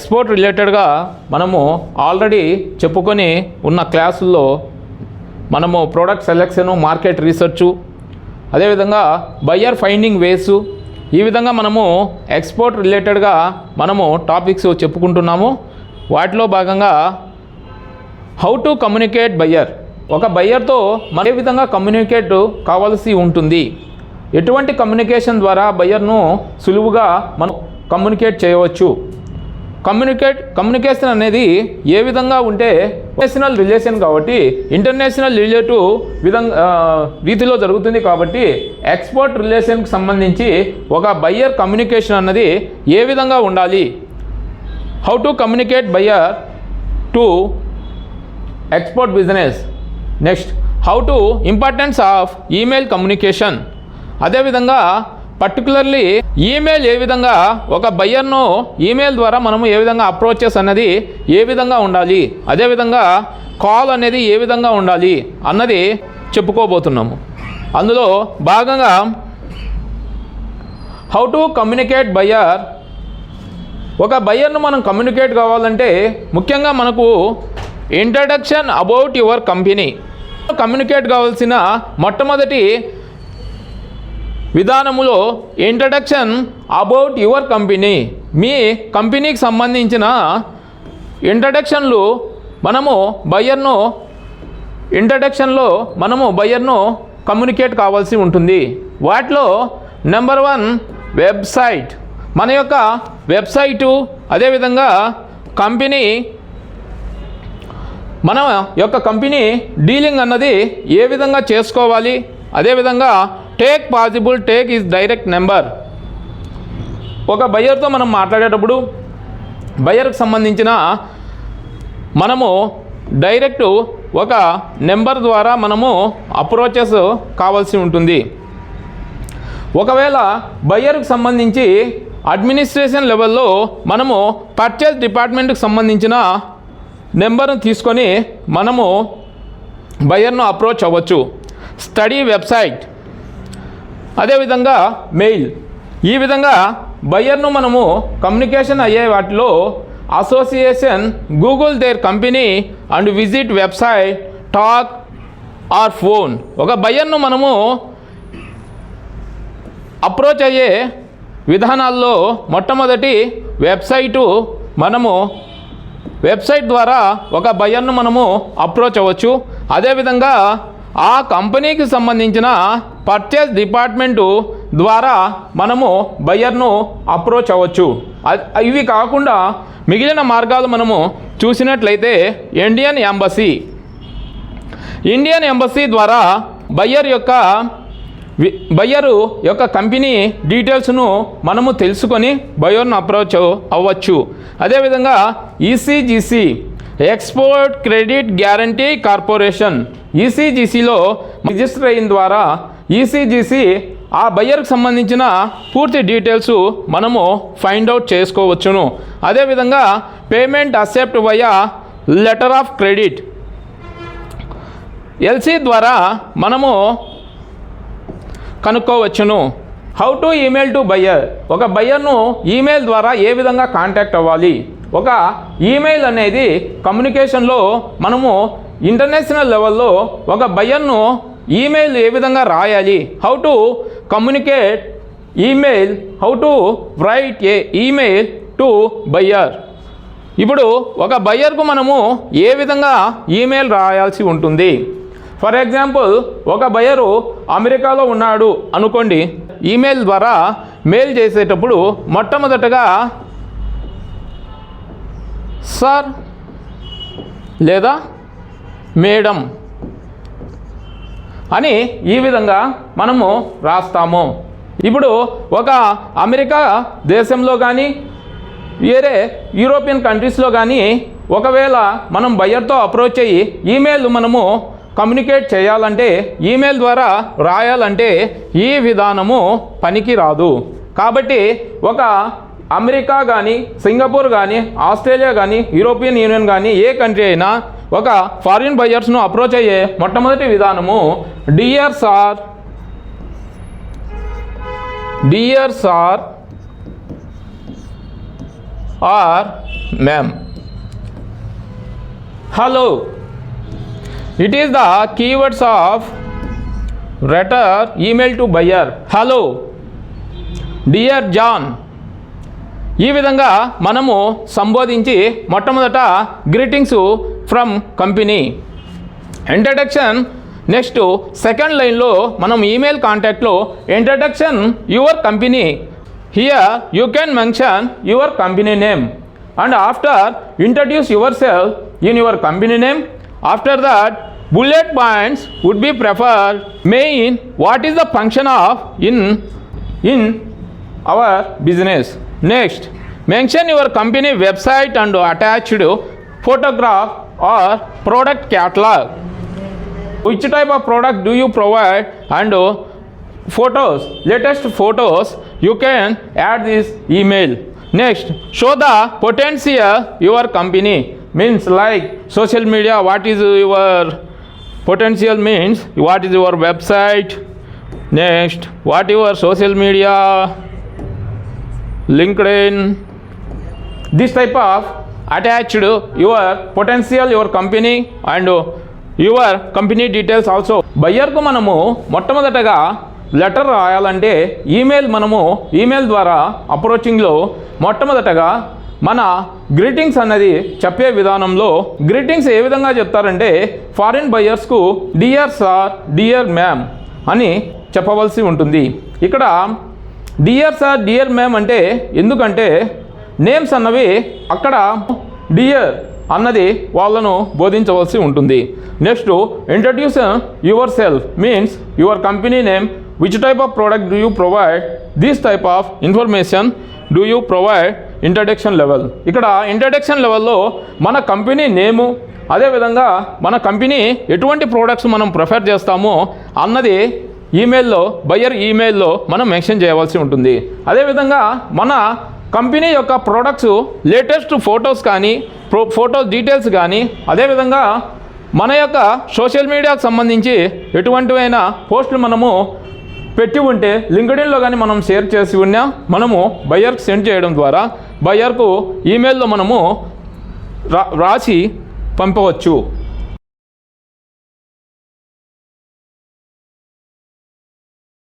Export రిలేటెడ్గా మనము already చెప్పుకొని ఉన్న క్లాసుల్లో మనము ప్రోడక్ట్ సెలెక్షను, మార్కెట్ రీసెర్చు, అదేవిధంగా బయ్యర్ ఫైండింగ్ వేసు, ఈ విధంగా మనము ఎక్స్పోర్ట్ రిలేటెడ్గా మనము టాపిక్స్ చెప్పుకుంటున్నాము. వాటిలో భాగంగా హౌ టు కమ్యూనికేట్ బయ్యర్, ఒక బయ్యర్తో మనం ఏ విధంగా కమ్యూనికేట్ కావాల్సి ఉంటుంది, ఎటువంటి కమ్యూనికేషన్ ద్వారా బయ్యర్ను సులువుగా మనం కమ్యూనికేట్ చేయవచ్చు, కమ్యూనికేషన్ అనేది ఏ విధంగా ఉంటే ఇంటర్నేషనల్ రిలేషన్ కాబట్టి ఇంటర్నేషనల్ రిలేటివ్ రీతిలో జరుగుతుంది. కాబట్టి ఎక్స్పోర్ట్ రిలేషన్కి సంబంధించి ఒక బయ్యర్ కమ్యూనికేషన్ అన్నది ఏ విధంగా ఉండాలి, how to communicate buyer to export business. Next how to importance of email communication, అదేవిధంగా పర్టికులర్లీ ఈమెయిల్ ఏ విధంగా ఒక బయ్యర్ను ఈమెయిల్ ద్వారా మనము ఏ విధంగా అప్రోచెస్ అన్నది ఏ విధంగా ఉండాలి, అదేవిధంగా కాల్ అనేది ఏ విధంగా ఉండాలి అన్నది చెప్పుకోబోతున్నాము. అందులో భాగంగా హౌ టు కమ్యూనికేట్ బయ్యర్, ఒక బయ్యర్ను మనం కమ్యూనికేట్ కావాలంటే ముఖ్యంగా మనకు introduction about your company, communicate కావాల్సిన మొట్టమొదటి విధానములో ఇంట్రడక్షన్ అబౌట్ యువర్ కంపెనీ, మీ కంపెనీకి సంబంధించిన ఇంట్రడక్షన్లు మనము బయ్యర్ను కమ్యూనికేట్ కావాల్సి ఉంటుంది. వాటిలో నెంబర్ 1 వెబ్సైట్, మన యొక్క వెబ్సైటు, అదేవిధంగా మన యొక్క కంపెనీ డీలింగ్ అన్నది ఏ విధంగా చేసుకోవాలి, అదేవిధంగా టేక్ ఈజ్ డైరెక్ట్ నెంబర్. ఒక బయ్యర్తో మనం మాట్లాడేటప్పుడు బయ్యర్కి సంబంధించిన మనము డైరెక్ట్ ఒక నెంబర్ ద్వారా మనము అప్రోచెస్ కావాల్సి ఉంటుంది. ఒకవేళ బయ్యర్కి సంబంధించి అడ్మినిస్ట్రేషన్ లెవెల్లో మనము పర్చేజ్ డిపార్ట్మెంట్కి సంబంధించిన నెంబర్ను తీసుకొని మనము బయ్యర్ను అప్రోచ్ అవ్వచ్చు. స్టడీ వెబ్సైట్, అదేవిధంగా మెయిల్, ఈ విధంగా బయ్యర్ను మనము కమ్యూనికేషన్ అయ్యే వాటిలో association, Google there company and visit website, talk or phone. ఒక బయ్యర్ను మనము అప్రోచ్ అయ్యే విధానాల్లో మొట్టమొదటి వెబ్సైట్ ద్వారా ఒక బయ్యర్ను మనము అప్రోచ్ అవ్వచ్చు. అదేవిధంగా ఆ కంపెనీకి సంబంధించిన పర్చేజ్ డిపార్ట్మెంటు ద్వారా మనము బయ్యర్ను అప్రోచ్ అవ్వచ్చు. ఇవి కాకుండా మిగిలిన మార్గాలు మనము చూసినట్లయితే ఇండియన్ ఎంబసీ ద్వారా బయ్యరు యొక్క కంపెనీ డీటెయిల్స్ను మనము తెలుసుకొని బయ్యర్ను అప్రోచ్ అవ్వచ్చు. అదేవిధంగా ECGC, export credit guarantee corporation, ఈసీజీసీలో రిజిస్టర్ అయిన ద్వారా ఈసీజీసీ ఆ బయ్యర్కి సంబంధించిన పూర్తి డీటెయిల్స్ మనము ఫైండ్ అవుట్ చేసుకోవచ్చును. అదేవిధంగా payment accept via letter of credit, LC ద్వారా మనము కనుక్కోవచ్చును. How to email to buyer, ఒక బయ్యర్ను ఈమెయిల్ ద్వారా ఏ విధంగా కాంటాక్ట్ అవ్వాలి. ఒక ఈమెయిల్ అనేది కమ్యూనికేషన్లో మనము ఇంటర్నేషనల్ లెవెల్లో ఒక బయ్యర్ను ఈమెయిల్ ఏ విధంగా రాయాలి, how to communicate email, how to right A email to buyer. ఇప్పుడు ఒక బయ్యర్కు మనము ఏ విధంగా ఈమెయిల్ రాయాల్సి ఉంటుంది. ఫర్ ఎగ్జాంపుల్, ఒక బయ్యరు అమెరికాలో ఉన్నాడు అనుకోండి. ఈమెయిల్ ద్వారా మెయిల్ చేసేటప్పుడు మొట్టమొదటగా సార్ లేదా మేడం అని ఈ విధంగా మనము రాస్తాము. ఇప్పుడు ఒక అమెరికా దేశంలో కానీ వేరే యూరోపియన్ కంట్రీస్లో కానీ ఒకవేళ మనం బయ్యర్తో అప్రోచ్ అయ్యి ఈమెయిల్ మనము కమ్యూనికేట్ చేయాలంటే, ఈమెయిల్ ద్వారా రాయాలంటే ఈ విధానము పనికి రాదు. కాబట్టి ఒక అమెరికా కానీ, సింగపూర్ కానీ, ఆస్ట్రేలియా కానీ, యూరోపియన్ యూనియన్ కానీ ఏ కంట్రీ అయినా ఒక ఫారిన్ బయ్యర్స్ను అప్రోచ్ అయ్యే మొట్టమొదటి విధానము dear sir or ma'am. Hello. It is the keywords of letter email to buyer. Hello. Dear John. ఈ విధంగా మనము సంబోధించి మొట్టమొదట greetings from company introduction. Next second లైన్లో మనం ఈమెయిల్ కాంటాక్ట్లో introduction your company. Here you can mention your company name and after introduce your self in your company name. After that bullet points would be preferred. Main, what is the function of in our business. Next, mention your company website and attached photograph or product catalog. Which type of product do you provide and photos, latest photos you can add this email. Next, show the potential your company, means like social media. What is your potential means what is your website. Next, what your social media, LinkedIn. This type of attached your potential, your company and your company details also. బయ్యర్కు మనము మొట్టమొదటగా letter రాయాలంటే మనము email ద్వారా అప్రోచింగ్లో మొట్టమొదటగా మన greetings అన్నది చెప్పే విధానంలో గ్రీటింగ్స్ ఏ విధంగా చెప్తారంటే ఫారిన్ బయ్యర్స్కు డియర్ సార్, డియర్ మ్యామ్ అని చెప్పవలసి ఉంటుంది. ఇక్కడ డియర్ సార్, డియర్ మ్యామ్ అంటే ఎందుకంటే నేమ్స్ అన్నవి అక్కడ డియర్ అన్నది వాళ్ళను బోధించవలసి ఉంటుంది. Next, introduce your self means your company name, which type of product do you provide, this type of information do you provide. Introduction level, ఇక్కడ ఇంట్రడక్షన్ లెవెల్లో మన కంపెనీ నేము, అదేవిధంగా మన కంపెనీ ఎటువంటి ప్రోడక్ట్స్ మనం ప్రిఫర్ చేస్తామో అన్నది ఈమెయిల్లో, బయ్యర్ ఈమెయిల్లో మనం మెన్షన్ చేయవలసి ఉంటుంది. అదేవిధంగా మన కంపెనీ యొక్క ప్రోడక్ట్స్ లేటెస్ట్ ఫొటోస్ కానీ ఫోటోస్ డీటెయిల్స్ కానీ, అదేవిధంగా మన యొక్క సోషల్ మీడియాకు సంబంధించి ఎటువంటివైనా పోస్టులు మనము పెట్టి ఉంటే లింక్డ్ఇన్లో కానీ మనం షేర్ చేసి ఉన్నా మనము బయ్యర్కి సెండ్ చేయడం ద్వారా బయ్యర్కు ఈమెయిల్లో మనము రాసి పంపవచ్చు.